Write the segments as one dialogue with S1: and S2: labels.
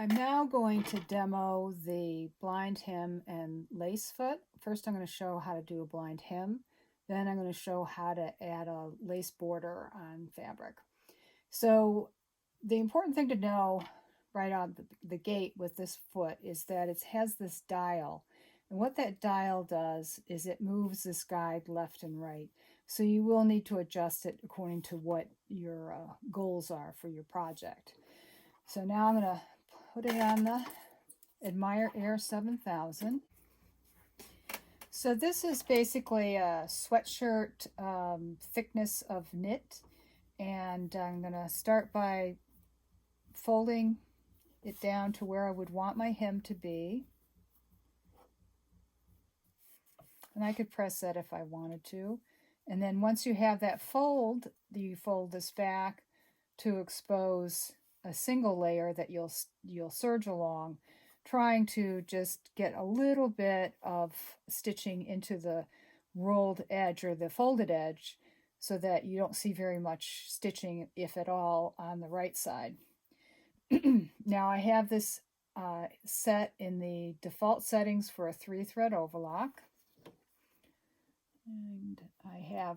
S1: I'm now going to demo the blind hem and lace foot. First I'm going to show how to do a blind hem. Then I'm going to show how to add a lace border on fabric. So the important thing to know right out the gate with this foot is that it has this dial. And what that dial does is it moves this guide left and right. So you will need to adjust it according to what your goals are for your project. So now I'm going to put it on the Admire Air 7000. So this is basically a sweatshirt thickness of knit, and I'm going to start by folding it down to where I would want my hem to be. And I could press that if I wanted to. And then once you have that fold, you fold this back to expose a single layer that you'll serge along, trying to just get a little bit of stitching into the rolled edge or the folded edge so that you don't see very much stitching, if at all, on the right side. Now I have this set in the default settings for a 3-thread overlock. And I have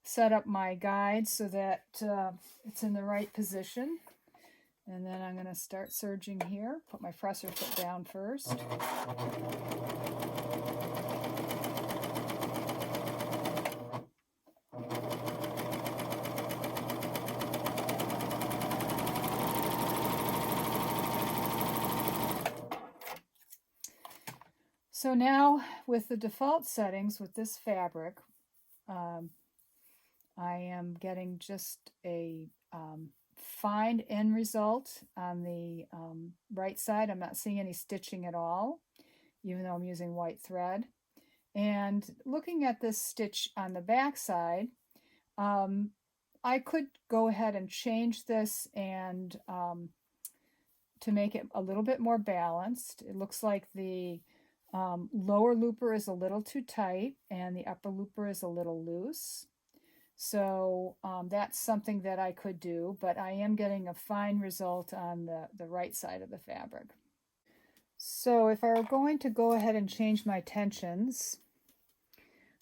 S1: set up my guide so that it's in the right position. And then I'm going to start serging here. Put my presser foot down first. So now with the default settings with this fabric, I am getting just a fine end result on the right side. I'm not seeing any stitching at all, even though I'm using white thread. And looking at this stitch on the back side, I could go ahead and change this and to make it a little bit more balanced. It looks like the lower looper is a little too tight and the upper looper is a little loose. So that's something that I could do, but I am getting a fine result on the right side of the fabric. So if I were going to go ahead and change my tensions,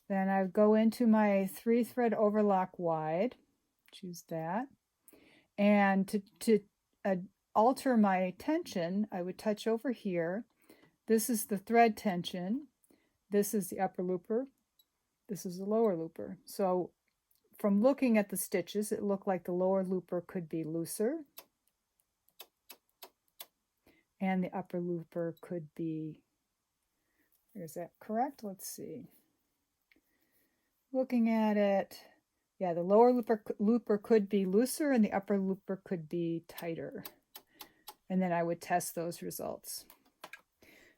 S1: then I would go into my 3-thread overlock wide, choose that, and to alter my tension, I would touch over here. This is the thread tension, this is the upper looper, this is the lower looper. So from looking at the stitches, it looked like the lower looper could be looser and the upper looper could be, is that correct? Let's see. Looking at it, yeah, the lower looper could be looser and the upper looper could be tighter. And then I would test those results.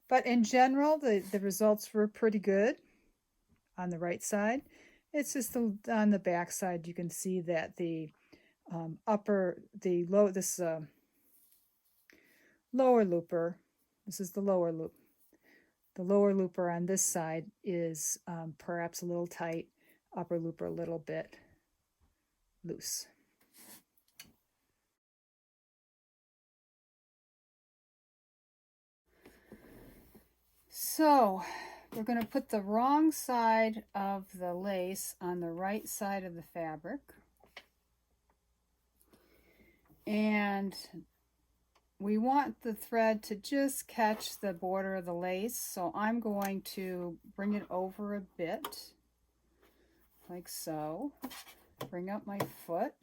S1: But in general, the results were pretty good on the right side. It's just on the back side, you can see that the lower looper, this is the lower loop. The lower looper on this side is perhaps a little tight, upper looper a little bit loose. So we're going to put the wrong side of the lace on the right side of the fabric. And we want the thread to just catch the border of the lace, so I'm going to bring it over a bit, like so. Bring up my foot.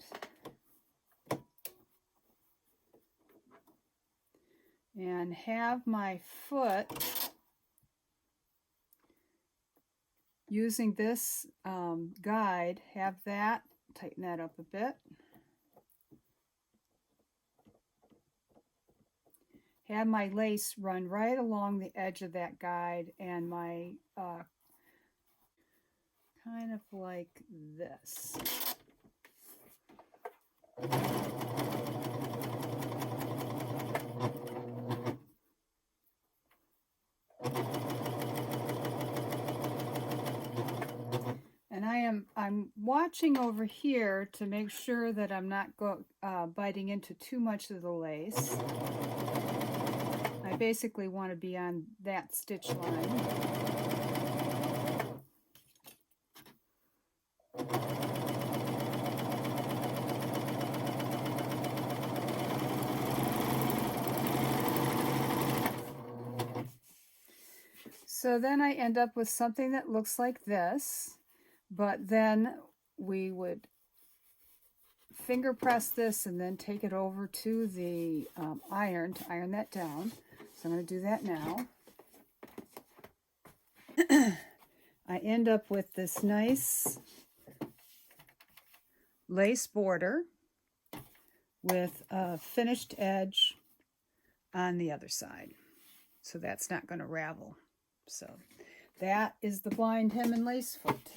S1: And have my foot, using this guide, have that, tighten that up a bit. Have my lace run right along the edge of that guide and my kind of like this. And I'm watching over here to make sure that I'm not biting into too much of the lace. I basically want to be on that stitch line. So then I end up with something that looks like this, but then we would finger press this and then take it over to the iron to iron that down. So I'm going to do that now. I end up with this nice lace border with a finished edge on the other side. So that's not going to ravel. So that is the blind hem and lace foot.